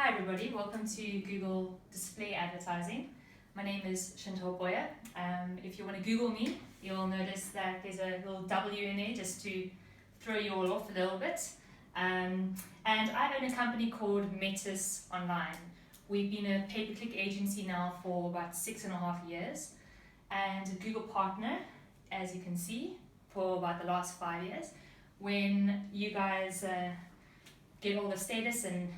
Hi everybody, welcome to Google Display Advertising. My name is Chantelle. If you want to Google me, you'll notice that there's a little W in there just to throw you all off a little bit. And I own a company called Metis online. We've been a pay-per-click agency now for about 6.5 years and a Google partner, as you can see, for about the last 5 years. When you guys get all the status and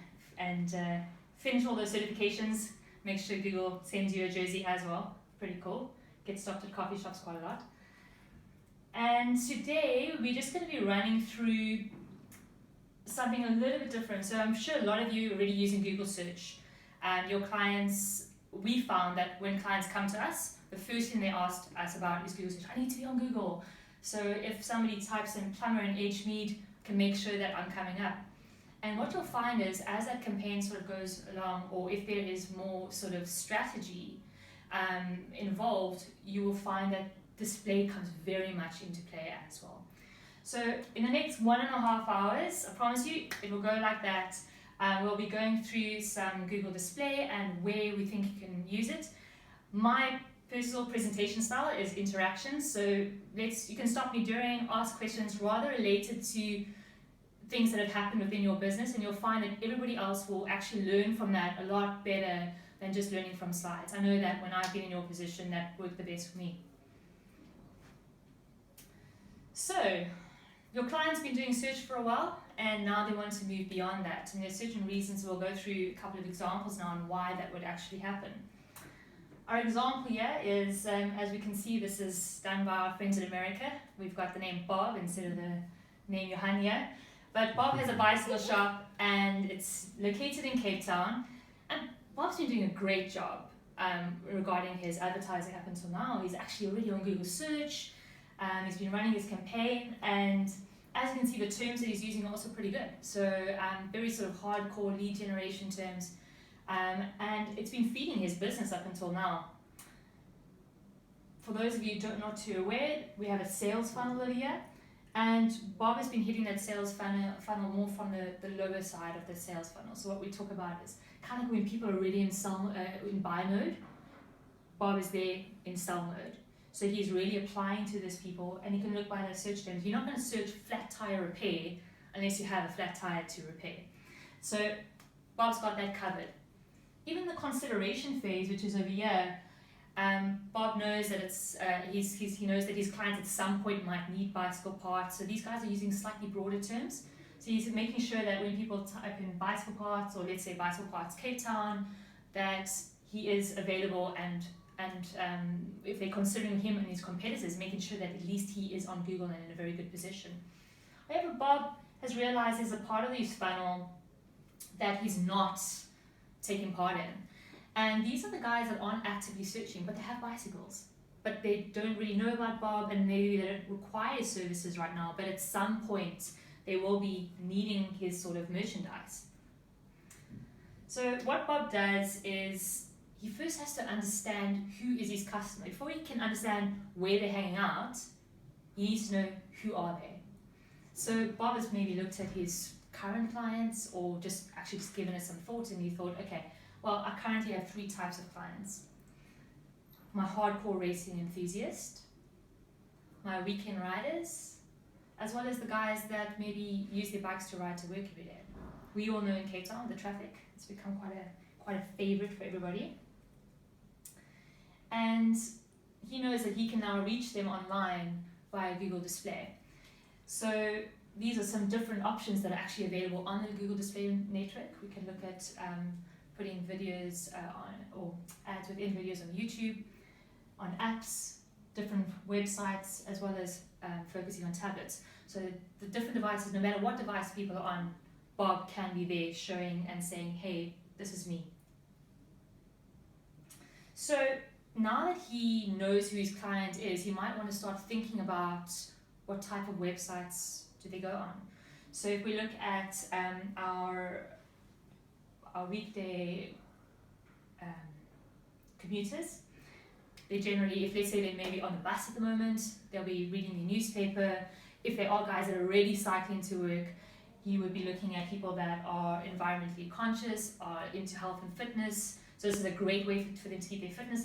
finish all those certifications, make sure Google sends you a jersey as well. Pretty cool. Get stopped at coffee shops quite a lot. And today we're just going to be running through something a little bit different. So I'm sure a lot of you are already using Google search. And your clients, we found that when clients come to us, the first thing they asked us about is Google search. I need to be on Google. So if somebody types in plumber in Edgemead, can make sure that I'm coming up. And what you'll find is, as that campaign sort of goes along, or if there is more sort of strategy involved, you will find that display comes very much into play as well. So in the next 1.5 hours, I promise you, it will go like that. We'll be going through some Google Display and where we think you can use it. My personal presentation style is interaction, so you can stop me during, ask questions rather related to things that have happened within your business, and you'll find that everybody else will actually learn from that a lot better than just learning from slides. I know that when I've been in your position, that worked the best for me. So, your client's been doing search for a while, and now they want to move beyond that. And there's certain reasons. We'll go through a couple of examples now on why that would actually happen. Our example here is, as we can see, this is done by our friends in America. We've got the name Bob instead of the name Johan here. But Bob has a bicycle shop and it's located in Cape Town. And Bob's been doing a great job regarding his advertising up until now. He's actually already on Google search. He's been running his campaign, and as you can see, the terms that he's using are also pretty good. So very sort of hardcore lead generation terms. And it's been feeding his business up until now. For those of you not too aware, we have a sales funnel over here. And Bob has been hitting that sales funnel more from the lower side of the sales funnel. So what we talk about is kind of when people are already in buy mode, Bob is there in sell mode. So he's really applying to these people, and you can look by the search terms. You're not going to search flat tire repair unless you have a flat tire to repair. So Bob's got that covered. Even the consideration phase, which is over here, Bob knows that he knows that his clients at some point might need bicycle parts. So these guys are using slightly broader terms. So he's making sure that when people type in bicycle parts, or let's say bicycle parts Cape Town, that he is available, and if they're considering him and his competitors, making sure that at least he is on Google and in a very good position. However, Bob has realized there's a part of his funnel that he's not taking part in. And these are the guys that aren't actively searching, but they have bicycles. But they don't really know about Bob, and maybe they don't require services right now, but at some point they will be needing his sort of merchandise. So what Bob does is he first has to understand who is his customer. Before he can understand where they're hanging out, he needs to know who are they. So Bob has maybe looked at his current clients, or just given it some thought, and he thought, okay, well, I currently have 3 types of clients. My hardcore racing enthusiast, my weekend riders, as well as the guys that maybe use their bikes to ride to work every day. We all know in Cape Town, the traffic, it's become quite a favorite for everybody. And he knows that he can now reach them online via Google Display. So these are some different options that are actually available on the Google Display network. We can look at putting videos or ads within videos on YouTube, on apps, different websites, as well as focusing on tablets. So the different devices, no matter what device people are on, Bob can be there showing and saying, hey, this is me. So now that he knows who his client is, he might want to start thinking about what type of websites do they go on. So if we look at our weekday commuters, they generally, if let's say they're maybe on the bus at the moment, they'll be reading the newspaper. If they are guys that are already cycling to work, He would be looking at people that are environmentally conscious, are into health and fitness. So this is a great way for them to keep their fitness